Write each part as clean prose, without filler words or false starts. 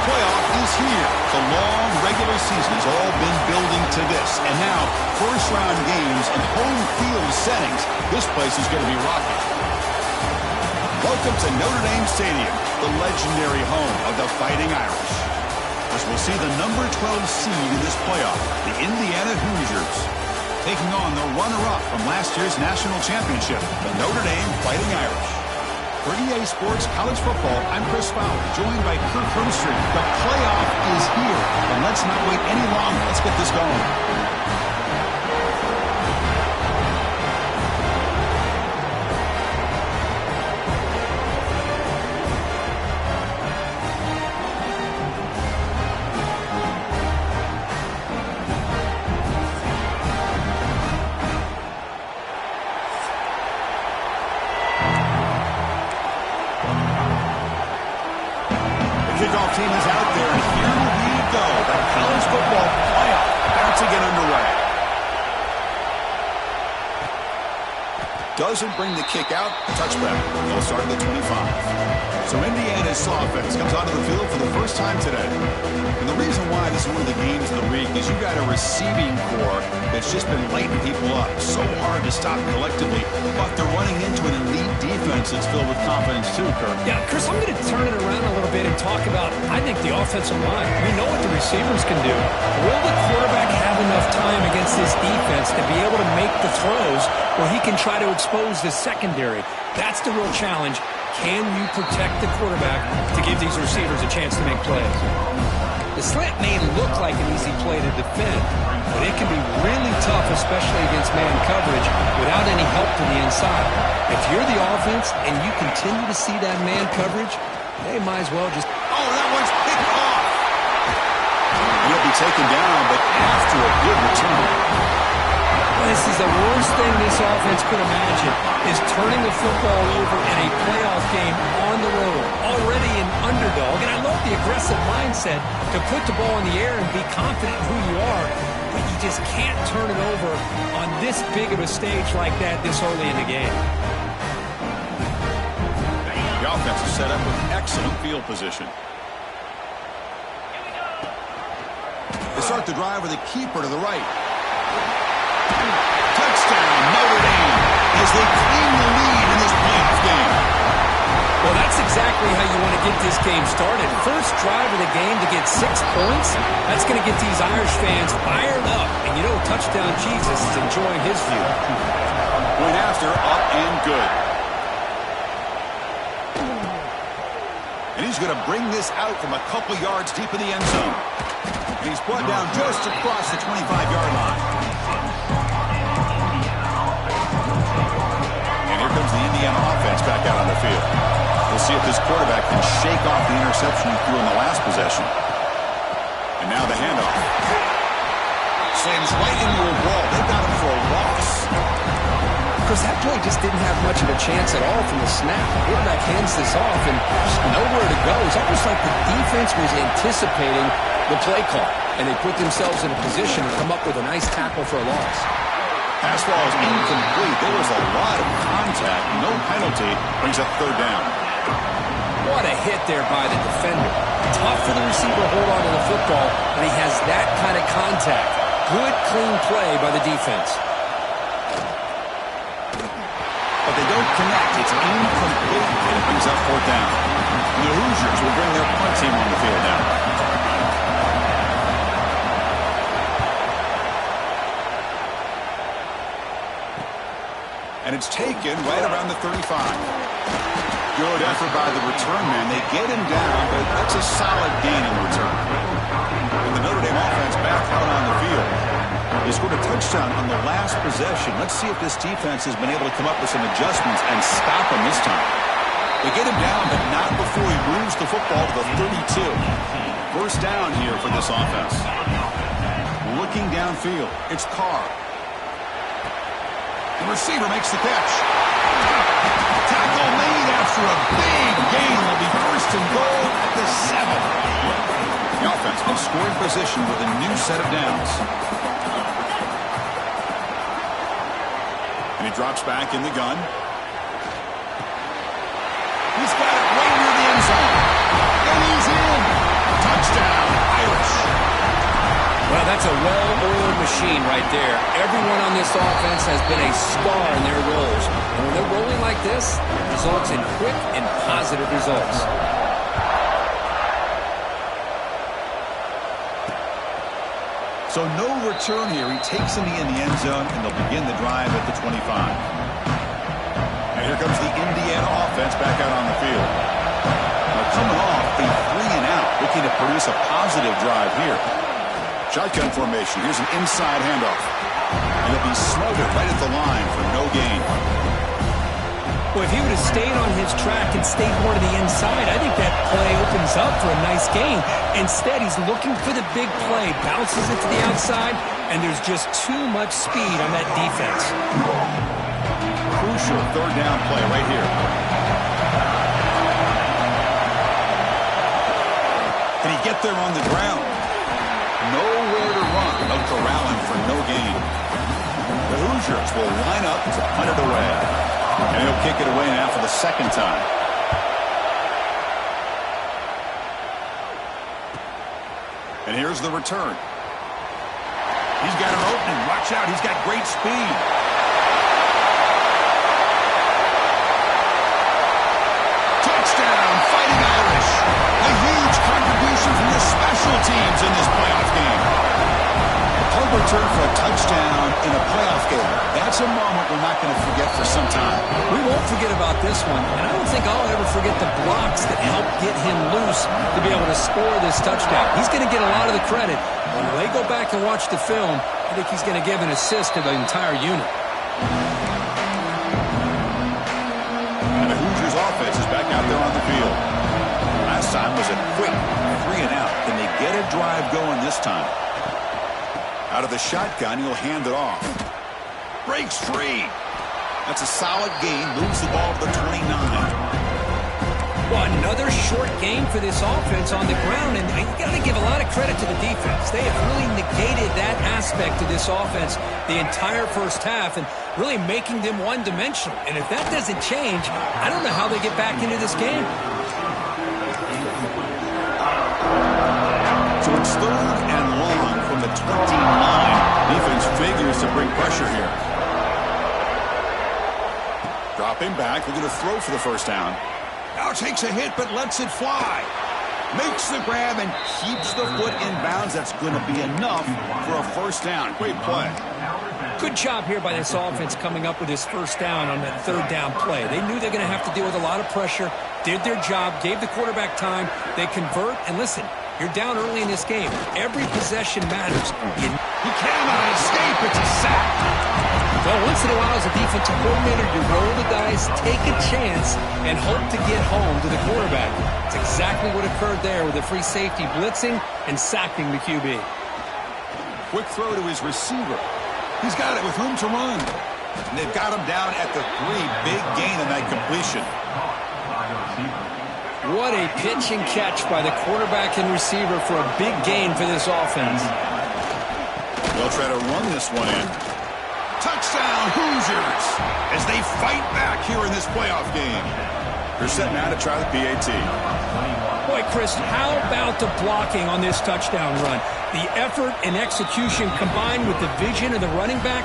playoff is here. The long regular season has all been building to this. And now, first-round games in home field settings. This place is going to be rocking. Welcome to Notre Dame Stadium, the legendary home of the Fighting Irish. As we'll see the number 12 seed in this playoff, the Indiana Hoosiers, taking on the runner-up from last year's national championship, the Notre Dame Fighting Irish. For EA Sports College Football, I'm Chris Fowler, joined by Kirk Herbstreit. The playoff is here, and let's not wait any longer. Let's get this going. Kickoff team is out there, and here we go. The college football playoff about to get underway. Doesn't bring the kick out. Touchback. They'll start at the 25. So Indiana's offense comes onto the field for the first time today. And the reason why this is one of the games of the week is you got a receiving core that's just been lighting people up. So hard to stop collectively, but they're running into an elite defense that's filled with confidence too, Kirk. Yeah, Chris, I'm going to turn it around a little bit and talk about, I think, the offensive line. We know what the receivers can do. Will the quarterback have enough time against this defense to be able to make the throws where he can try to expose the secondary? That's the real challenge. Can you protect the quarterback to give these receivers a chance to make plays? The slant may look like an easy play to defend, but it can be really tough, especially against man coverage, without any help to the inside. If you're the offense and you continue to see that man coverage, they might as well just... Oh, that one's picked off. He'll be taken down, but after a good return. This is the worst thing this offense could imagine, is turning the football over in a playoff game on the road, already an underdog. And I love the aggressive mindset to put the ball in the air and be confident in who you are, but you just can't turn it over on this big of a stage like that this early in the game. The offense is set up with excellent field position. They start the drive with a keeper to the right. Touchdown, Notre Dame, as they claim the lead in this playoff game. Well, that's exactly how you want to get this game started. First drive of the game to get 6 points. That's going to get these Irish fans fired up. And you know, Touchdown Jesus is enjoying his view. Point after, up and good. And he's going to bring this out from a couple yards deep in the end zone. And he's brought down just across the 25-yard line. Comes the Indiana offense back out on the field. We'll see if this quarterback can shake off the interception he threw in the last possession. And now the handoff. Slams right into a wall. They got him for a loss. Because that play just didn't have much of a chance at all from the snap. The quarterback hands this off and there's nowhere to go. It's almost like the defense was anticipating the play call, and they put themselves in a position to come up with a nice tackle for a loss. Pass ball is incomplete. There was a lot of contact. No penalty. Brings up third down. What a hit there by the defender. Tough for the receiver to hold on to the football, and he has that kind of contact. Good, clean play by the defense. But they don't connect. It's incomplete, and it brings up fourth down. And the Hoosiers will bring their punt team on the field now. And it's taken right around the 35. Good effort by the return man. They get him down, but that's a solid gain in return. And the Notre Dame offense back out on the field. They scored a touchdown on the last possession. Let's see if this defense has been able to come up with some adjustments and stop him this time. They get him down, but not before he moves the football to the 32. First down here for this offense. Looking downfield, it's Carr. The receiver makes the catch. Tackle made after a big gain. Will be first and goal at the 7. The offense in scoring position with a new set of downs. And he drops back in the gun. He's got it right near the end zone. And he's in. That's a well-oiled machine right there. Everyone on this offense has been a star in their roles. And when they're rolling like this, it results in quick and positive results. So no return here. He takes him in the end zone, and they'll begin the drive at the 25. And here comes the Indiana offense back out on the field. Now coming off a 3-and-out, looking to produce a positive drive here. Shotgun formation. Here's an inside handoff. And it'll be smothered right at the line for no gain. Well, if he would have stayed on his track and stayed more to the inside, I think that play opens up for a nice gain. Instead, he's looking for the big play, bounces it to the outside, and there's just too much speed on that defense. Crucial third down play right here. Can he get there on the ground? Nowhere to run. They'll corral him for no gain. The Hoosiers will line up to punt it away. And he'll kick it away now for the second time. And here's the return. He's got an opening. Watch out. He's got great speed. Touchdown, Fighting Irish. A huge contribution from the special teams in this playoff game. A punt return for a touchdown in a playoff game. That's a moment we're not going to forget for some time. We won't forget about this one, and I don't think I'll ever forget the blocks that helped get him loose to be able to score this touchdown. He's going to get a lot of the credit. When they go back and watch the film, I think he's going to give an assist to the entire unit. And the Hoosiers offense is back out there on the field. Last time was a quick 3-and-out. Can they get a drive going this time? Out of the shotgun, he'll hand it off. Breaks free. That's a solid gain. Moves the ball to the 29. Well, another short game for this offense on the ground, and you got to give a lot of credit to the defense. They have really negated that aspect of this offense the entire first half and really making them one-dimensional. And if that doesn't change, I don't know how they get back into this game. So it's third and long from the 29. Defense figures to bring pressure here. Dropping back, looking to throw for the first down. Now takes a hit, but lets it fly. Makes the grab and keeps the foot in bounds. That's going to be enough for a first down. Great play. Good job here by this offense coming up with this first down on that third down play. They knew they're going to have to deal with a lot of pressure, did their job, gave the quarterback time. They convert, and listen, you're down early in this game. Every possession matters. He cannot escape. It's a sack. Well, once in a while, as a defensive coordinator, you roll the dice, take a chance, and hope to get home to the quarterback. It's exactly what occurred there with the free safety blitzing and sacking the QB. Quick throw to his receiver. He's got it with room to run. And they've got him down at the 3. Big gain on that completion. What a pitch and catch by the quarterback and receiver for a big gain for this offense. They'll try to run this one in. Touchdown, Hoosiers, as they fight back here in this playoff game. They're set now to try the PAT. Boy, Chris, how about the blocking on this touchdown run? The effort and execution combined with the vision of the running back,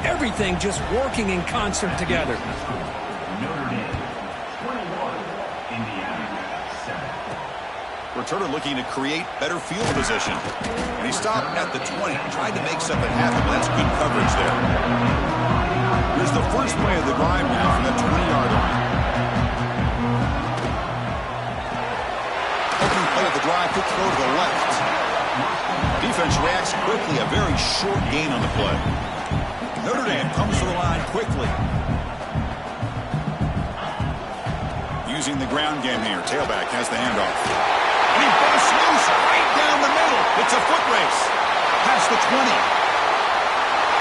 everything just working in concert together. Returner looking to create better field position. And he stopped at the 20, tried to make something happen, but that's good coverage there. Here's the first play of the drive now from the 20-yard line. Opening play of the drive, quick throw to the left. Defense reacts quickly, a very short gain on the play. Notre Dame comes to the line quickly. Using the ground game here. Tailback has the handoff. And he busts loose right down the middle. It's a foot race. Past the 20.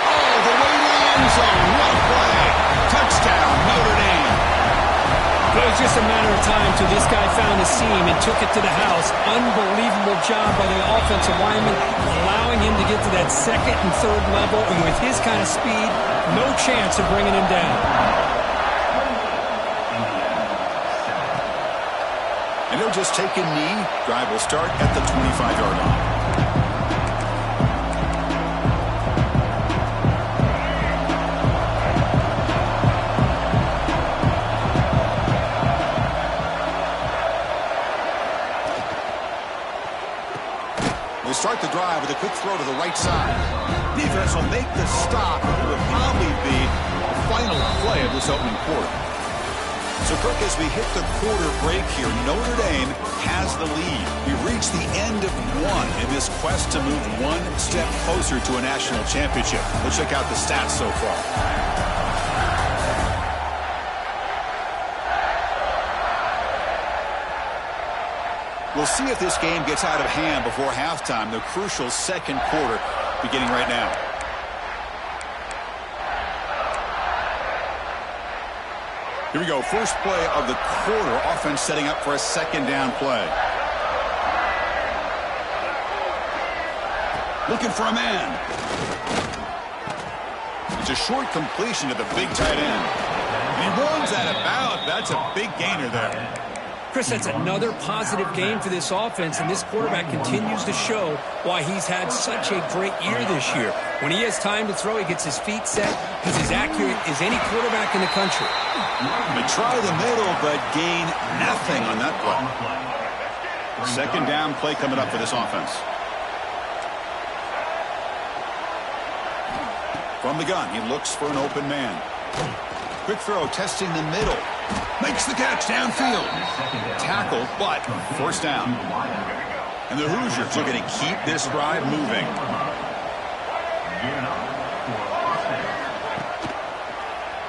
All the way to the end zone. What a play. Touchdown, Notre Dame. It was just a matter of time till this guy found a seam and took it to the house. Unbelievable job by the offensive lineman, allowing him to get to that second and third level. And with his kind of speed, no chance of bringing him down. And he'll just take a knee. Drive will start at the 25-yard line. They start the drive with a quick throw to the right side. Defense will make the stop. It will probably be the final play of this opening quarter. So, Kirk, as we hit the quarter break here, Notre Dame has the lead. We've reached the end of one in this quest to move one step closer to a national championship. Let's check out the stats so far. We'll see if this game gets out of hand before halftime, the crucial second quarter beginning right now. Here we go, first play of the quarter. Offense setting up for a second down play. Looking for a man. It's a short completion to the big tight end. And he runs out of bounds. That's a big gainer there. Chris, that's another positive game for this offense, and this quarterback continues to show why he's had such a great year this year. When he has time to throw, he gets his feet set. He's as accurate as any quarterback in the country. They try the middle, but gain nothing on that play. Second down play coming up for this offense. From the gun, he looks for an open man. Quick throw, testing the middle. Makes the catch downfield. Tackle, but first down. And the Hoosiers are going to keep this drive moving.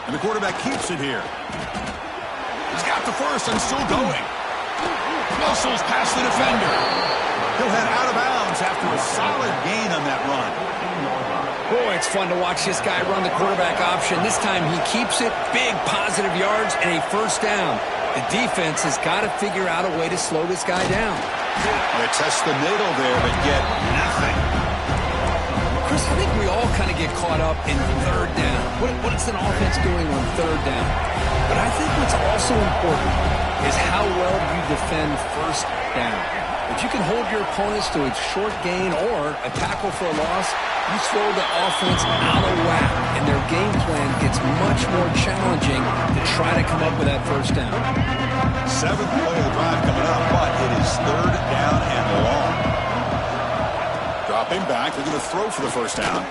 And the quarterback keeps it here. He's got the first and still going. Muscles past the defender. He'll head out of bounds after a solid gain on that run. Boy, it's fun to watch this guy run the quarterback option. This time he keeps it, big positive yards, and a first down. The defense has got to figure out a way to slow this guy down. They test the middle there, but get nothing. Chris, I think we all kind of get caught up in third down. What's an offense doing on third down? But I think what's also important is how well you defend first down. If you can hold your opponents to a short gain or a tackle for a loss, you throw the offense out of whack, and their game plan gets much more challenging to try to come up with that first down. Seventh play of the drive coming up, but it is third down and long. Dropping back, they're going to throw for the first down.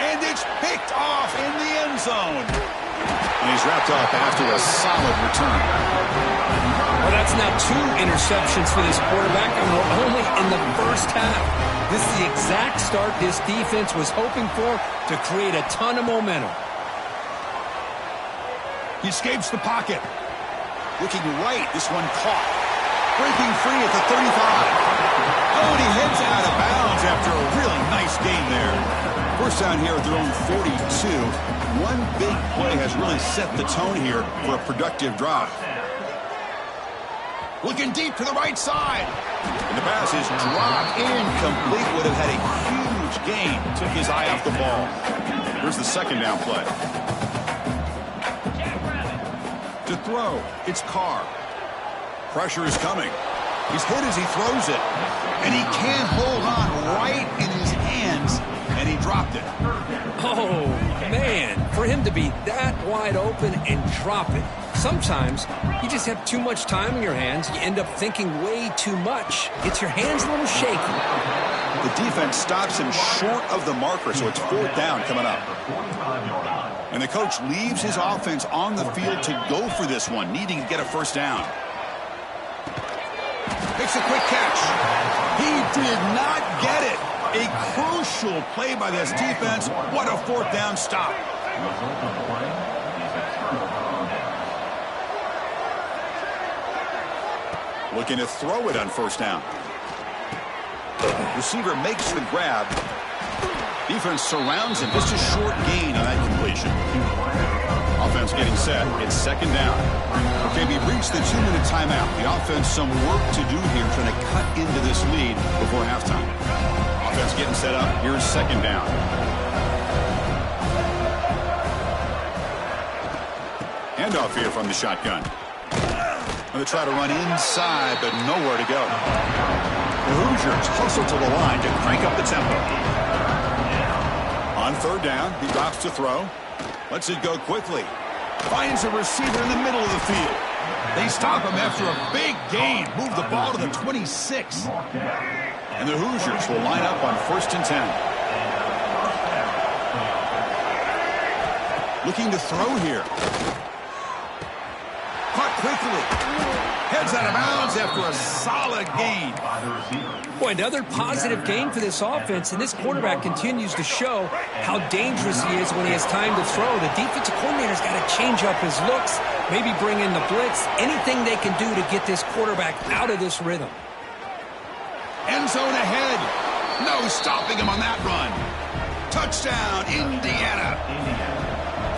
And it's picked off in the end zone. And he's wrapped up after a solid return. Well, that's now 2 interceptions for this quarterback, and we're only in the first half. This is the exact start this defense was hoping for to create a ton of momentum. He escapes the pocket. Looking right, this one caught. Breaking free at the 35. Oh, and he heads out of bounds after a really nice gain there. First down here at their own 42. One big play has really set the tone here for a productive drive. Looking deep to the right side. And the pass is dropped incomplete. Would have had a huge gain. Took his eye off the ball. Here's the second down play. To throw, it's Carr. Pressure is coming. He's hit as he throws it. And he can't hold on right in his hands. And he dropped it. Oh, man. For him to be that wide open and drop it. Sometimes you just have too much time in your hands. You end up thinking way too much. Gets your hands a little shaky. The defense stops him short of the marker, so it's fourth down coming up. And the coach leaves his offense on the field to go for this one, needing to get a first down. Makes a quick catch. He did not get it. A crucial play by this defense. What a fourth down stop. Looking to throw it on first down. Receiver makes the grab. Defense surrounds him. Just a short gain on that completion. Offense getting set. It's second down. Okay, we've reached the 2-minute timeout. The offense some work to do here, trying to cut into this lead before halftime. Offense getting set up. Here's second down. Handoff here from the shotgun. They try to run inside, but nowhere to go. The Hoosiers hustle to the line to crank up the tempo. On third down, he drops to throw. Lets it go quickly. Finds a receiver in the middle of the field. They stop him after a big gain. Move the ball to the 26. And the Hoosiers will line up on 1st and 10. Looking to throw here. Caught quickly. Heads out of bounds after a solid gain. Boy, another positive gain for this offense, and this quarterback continues to show how dangerous he is when he has time to throw. The defensive coordinator's got to change up his looks, maybe bring in the blitz, anything they can do to get this quarterback out of this rhythm. End zone ahead. No stopping him on that run. Touchdown, Indiana.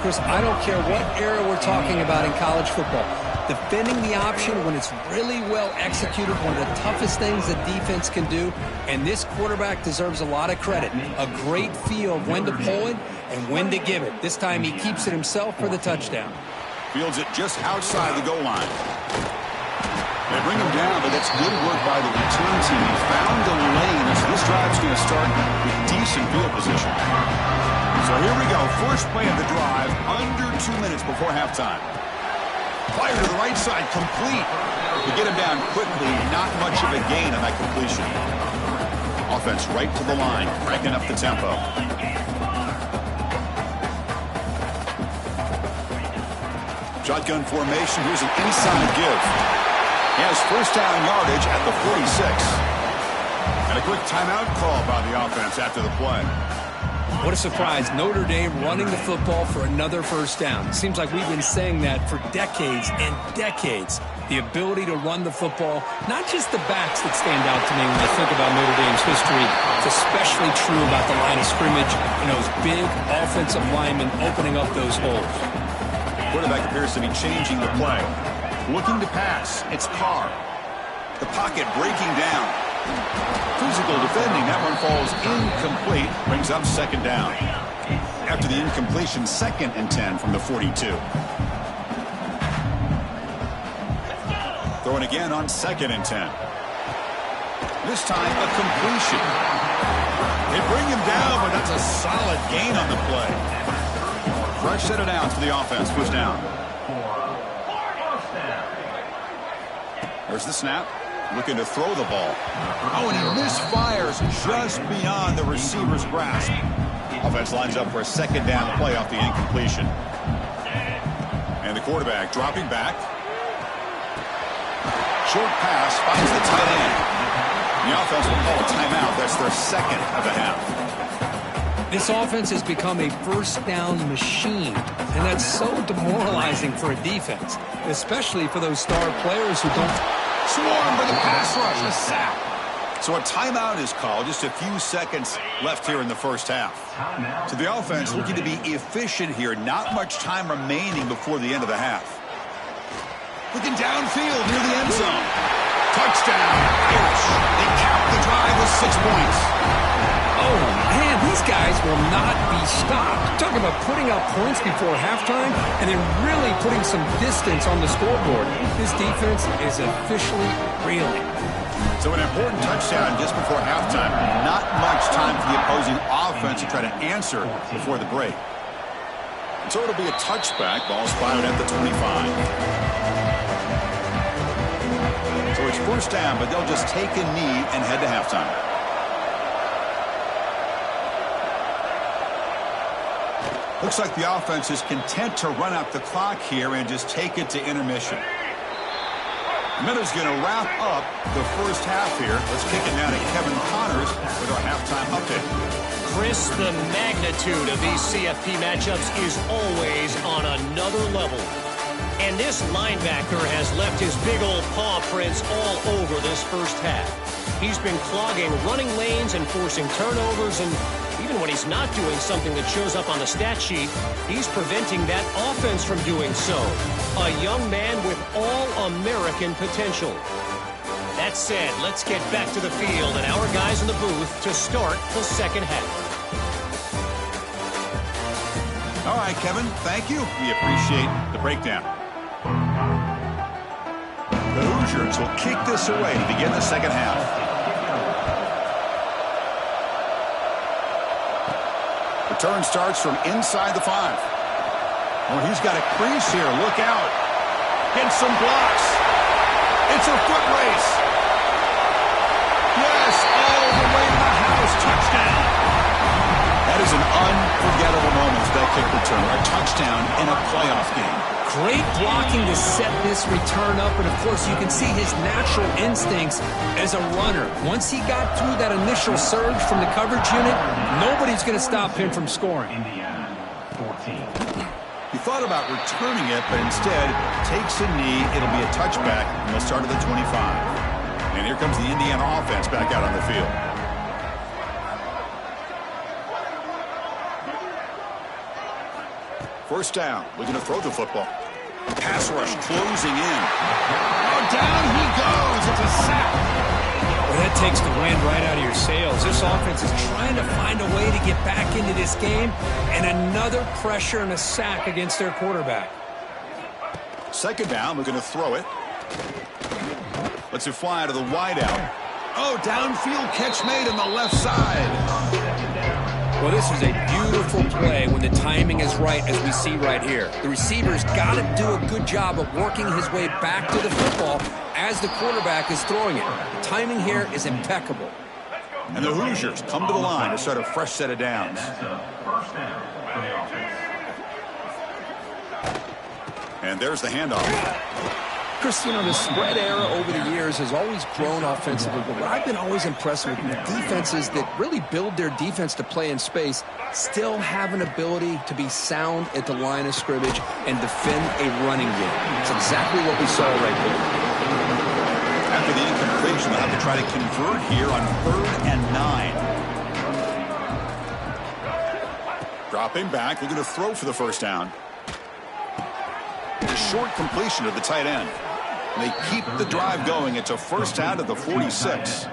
Chris, I don't care what era we're talking about in college football. Defending the option when it's really well executed, one of the toughest things the defense can do, and this quarterback deserves a lot of credit. A great feel of when to pull it and when to give it. This time he keeps it himself for the touchdown. Fields it just outside the goal line. They bring him down, but that's good work by the return team. He found the lane, so this drive's going to start with decent field position. So here we go, first play of the drive, under 2 minutes before halftime. Fire to the right side, complete. To get him down quickly, not much of a gain on that completion. Offense right to the line, cranking up the tempo. Shotgun formation, here's an inside give. He has first down yardage at the 46. And a quick timeout call by the offense after the play. What a surprise. Notre Dame running the football for another first down. It seems like we've been saying that for decades and decades. The ability to run the football, not just the backs that stand out to me when I think about Notre Dame's history. It's especially true about the line of scrimmage and those big offensive linemen opening up those holes. Quarterback appears to be changing the play. Looking to pass. It's Carr. The pocket breaking down. Physical defending. That one falls incomplete. Brings up second down. After the incompletion, 2nd and 10 from the 42. Throwing again on 2nd and 10. This time a completion. They bring him down, but that's a solid gain on the play. Fresh set of downs for the offense. First down. There's the snap. Looking to throw the ball. Oh, and he misfires just beyond the receiver's grasp. Offense lines up for a second down play off the incompletion. And the quarterback dropping back. Short pass finds the tight end. The offense will call a timeout. That's their second of the half. This offense has become a first down machine, and that's so demoralizing for a defense, especially for those star players who don't... Swarm for the pass rush, a sack. So a timeout is called. Just a few seconds left here in the first half. So the offense looking to be efficient here. Not much time remaining before the end of the half. Looking downfield near the end zone. Touchdown, Irish. They cap the drive with 6 points. Oh, man, these guys will not be stopped. Talking about putting up points before halftime and then really putting some distance on the scoreboard. This defense is officially reeling. So an important touchdown just before halftime. Not much time for the opposing offense to try to answer before the break. So it'll be a touchback. Ball spotted at the 25. So it's first down, but they'll just take a knee and head to halftime. Looks like the offense is content to run out the clock here and just take it to intermission. Miller's going to wrap up the first half here. Let's kick it now to Kevin Connors with our halftime update. Chris, the magnitude of these CFP matchups is always on another level. And this linebacker has left his big old paw prints all over this first half. He's been clogging running lanes and forcing turnovers, and even when he's not doing something that shows up on the stat sheet, he's preventing that offense from doing so. A young man with all-American potential. That said, let's get back to the field and our guys in the booth to start the second half. All right, Kevin, thank you. We appreciate the breakdown. The Hoosiers will kick this away to begin the second half. Return starts from inside the 5. Oh, he's got a crease here. Look out. Gets some blocks. It's a foot race. Yes, all return, a touchdown in a playoff game. Great blocking to set this return up, and of course you can see his natural instincts as a runner. Once he got through that initial surge from the coverage unit, nobody's going to stop him from scoring. He thought about returning it, but instead takes a knee. It'll be a touchback, and they'll start at the 25. And here comes the Indiana offense back out on the field. First down, looking to throw the football. Pass rush closing in. Oh, down he goes. It's a sack. Well, that takes the wind right out of your sails. This offense is trying to find a way to get back into this game, and another pressure and a sack against their quarterback. Second down, looking to throw it. Lets it fly to the wideout. Oh, downfield catch made on the left side. Well, this is a beautiful play when the timing is right, as we see right here. The receiver's got to do a good job of working his way back to the football as the quarterback is throwing it. The timing here is impeccable. And the Hoosiers come to the line to start a fresh set of downs. And there's the handoff. Chris, you know, the spread era over the years has always grown offensively, but what I've been always impressed with defenses that really build their defense to play in space still have an ability to be sound at the line of scrimmage and defend a running game. It's exactly what we saw right there. After the incompletion, they'll have to try to convert here on 3rd and 9. Dropping back, looking to throw for the first down. A short completion to the tight end. They keep the drive going. It's a first down at the 46.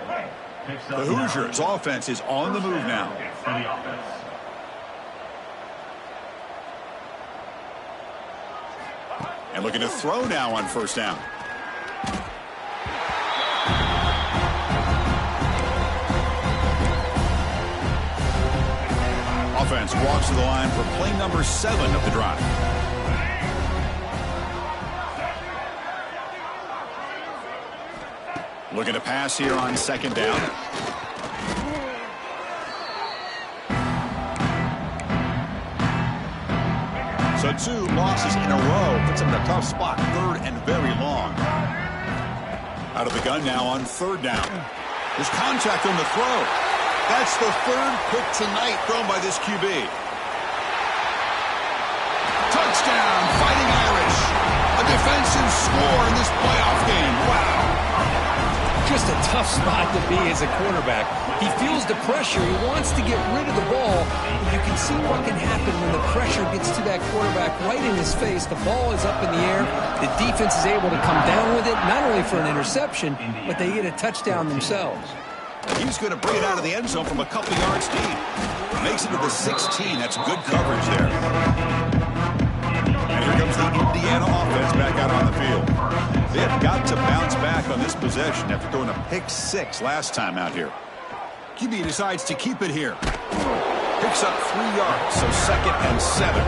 The Hoosiers' offense is on the move now. And looking to throw now on first down. Offense walks to the line for play number 7 of the drive. Looking to pass here on second down. So 2 losses in a row puts him in a tough spot. 3rd and very long. Out of the gun now on 3rd down. There's contact on the throw. That's the 3rd pick tonight thrown by this QB. Touchdown, Fighting Irish. A defensive score in this playoff game. Wow. Just a tough spot to be as a quarterback. He feels the pressure. He wants to get rid of the ball. You can see what can happen when the pressure gets to that quarterback right in his face. The ball is up in the air. The defense is able to come down with it, not only for an interception, but they get a touchdown themselves. He's going to bring it out of the end zone from a couple yards deep. Makes it to the 16. That's good coverage there. And here comes the Indiana offense back out on the field. They have got to bounce back on this possession after throwing a pick 6 last time out here. QB decides to keep it here. Picks up 3 yards, so 2nd and 7.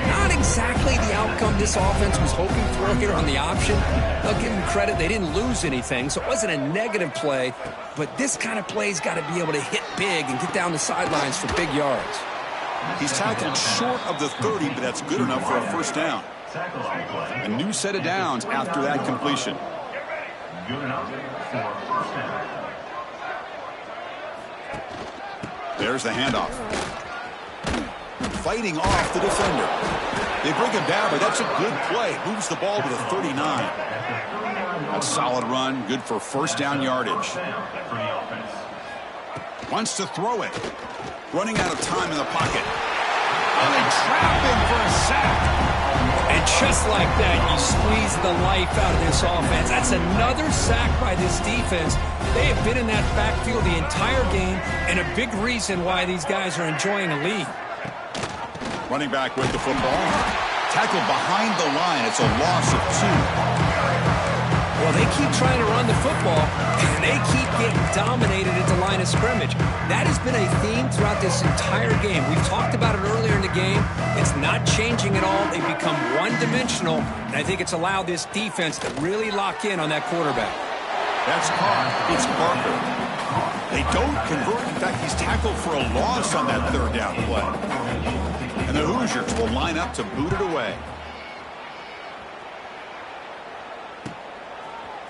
Not exactly the outcome this offense was hoping for here on the option. I'll give them credit. They didn't lose anything, so it wasn't a negative play. But this kind of play's got to be able to hit big and get down the sidelines for big yards. He's tackled short of the 30, but that's good enough for a first down. A new set of downs after that completion. Good enough for a first down. There's the handoff. Fighting off the defender. They bring him down, but that's a good play. Moves the ball to the 39. A solid run, good for first down yardage. Wants to throw it. Running out of time in the pocket. And they trap him for a sack. And just like that, you squeeze the life out of this offense. That's another sack by this defense. They have been in that backfield the entire game, and a big reason why these guys are enjoying a lead. Running back with the football. Tackled behind the line. It's a loss of 2. Well, they keep trying to run the football, and they keep getting dominated at the line of scrimmage. That has been a theme throughout this entire game. We've talked about it earlier in the game. It's not changing at all. They've become one-dimensional, and I think it's allowed this defense to really lock in on that quarterback. That's caught. It's Barker. They don't convert. In fact, he's tackled for a loss on that 3rd down play. And And the Hoosiers will line up to boot it away.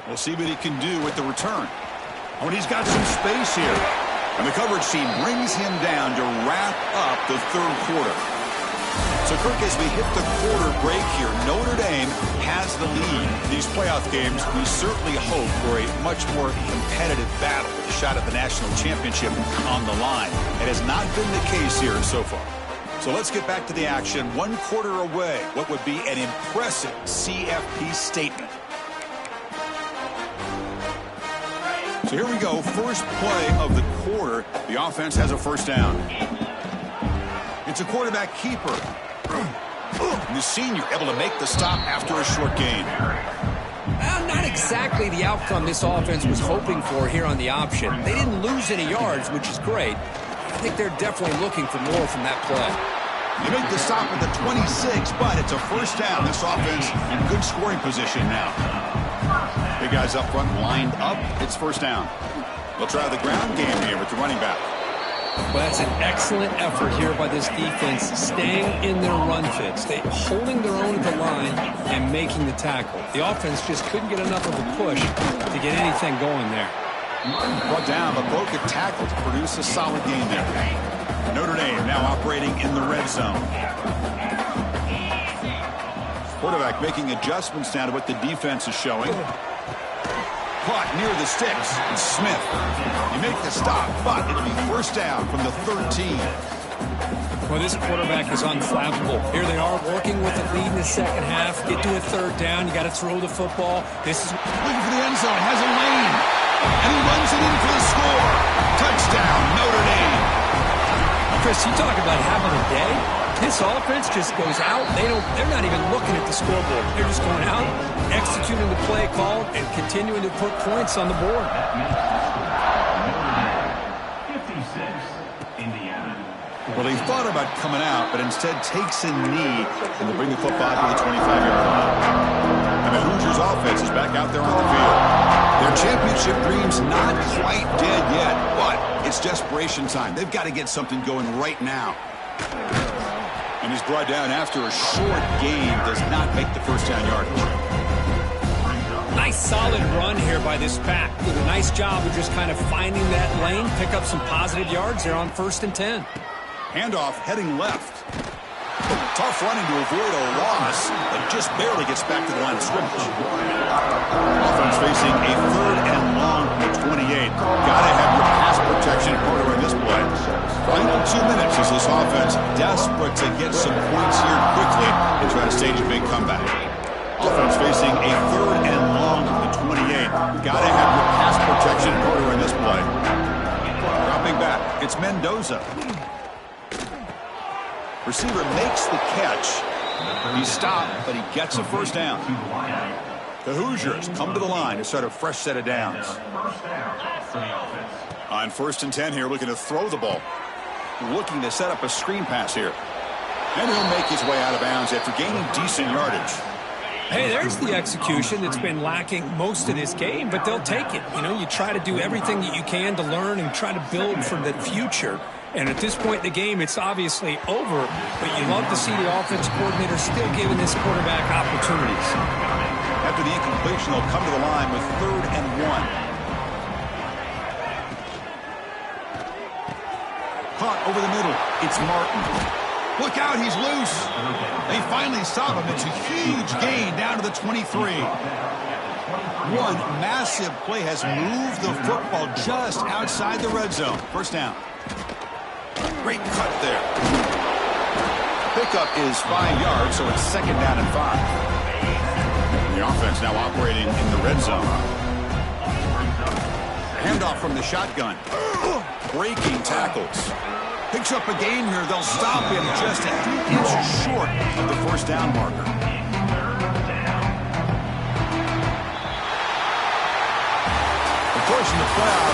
We'll see what he can do with the return. Oh, and he's got some space here. And the coverage team brings him down to wrap up the third quarter. So, Kirk, as we hit the quarter break here, Notre Dame has the lead. These playoff games, we certainly hope for a much more competitive battle with a shot at the national championship on the line. It has not been the case here so far. So let's get back to the action. 1 quarter away. What would be an impressive CFP statement. So here we go. First play of the quarter. The offense has a first down. It's a quarterback keeper. And the senior able to make the stop after a short gain. Well, not exactly the outcome this offense was hoping for here on the option. They didn't lose any yards, which is great. I think they're definitely looking for more from that play. They make the stop at the 26, but it's a first down. This offense in good scoring position now. Big guys up front lined up. It's first down. They'll try the ground game here with the running back. Well, that's an excellent effort here by this defense, staying in their run fits. They holding their own at the line and making the tackle. The offense just couldn't get enough of a push to get anything going there. Brought down, but broke a tackle to produce a solid gain there. Notre Dame now operating in the red zone. Quarterback making adjustments now to what the defense is showing. Caught near the sticks. And Smith. You make the stop, but it'll be first down from the 13. Well, this quarterback is unflappable. Here they are working with the lead in the second half. Get to a third down. You got to throw the football. This is looking for the end zone. Has a lane. And he runs it in for the score. Touchdown, Notre Dame. Chris, you talk about having a day. This offense just goes out. They're not even looking at the scoreboard. They're just going out, executing the play call, and continuing to put points on the board. Well, he thought about coming out, but instead takes a knee and they bring the football to the 25-yard line. And the Hoosiers offense is back out there on the field. Their championship dreams not quite dead yet, but it's desperation time. They've got to get something going right now. And he's brought down after a short gain, does not make the first down yardage. Nice solid run here by this pack. Did a nice job of just kind of finding that lane, pick up some positive yards there on 1st and 10. Handoff heading left. Tough running to avoid a loss, but just barely gets back to the line of scrimmage. Offense facing a 3rd and long from the 28. Gotta have your pass protection in order in this play. Final 2 minutes as this offense desperate to get some points here quickly and try to stage a big comeback. Offense facing a 3rd and long from the 28. Gotta have your pass protection in order in this play. Dropping back, it's Mendoza. Receiver makes the catch. He stopped, but he gets a first down. The Hoosiers come to the line to start a fresh set of downs. On 1st and 10 here, looking to throw the ball. Looking to set up a screen pass here. And he'll make his way out of bounds after gaining decent yardage. Hey, there's the execution that's been lacking most of this game, but they'll take it. You know, you try to do everything that you can to learn and try to build for the future. And at this point in the game, it's obviously over, but you love to see the offense coordinator still giving this quarterback opportunities. After the incompletion, they'll come to the line with 3rd and 1. Caught over the middle. It's Martin. Look out, he's loose. They finally stop him. It's a huge gain down to the 23. One massive play has moved the football just outside the red zone. First down. Great cut there. Pickup is 5 yards, so it's 2nd down and 5. The offense now operating in the red zone. Handoff from the shotgun. Breaking tackles. Picks up a gain here. They'll stop him just a few inches short of the first down marker. Of course, in the playoffs,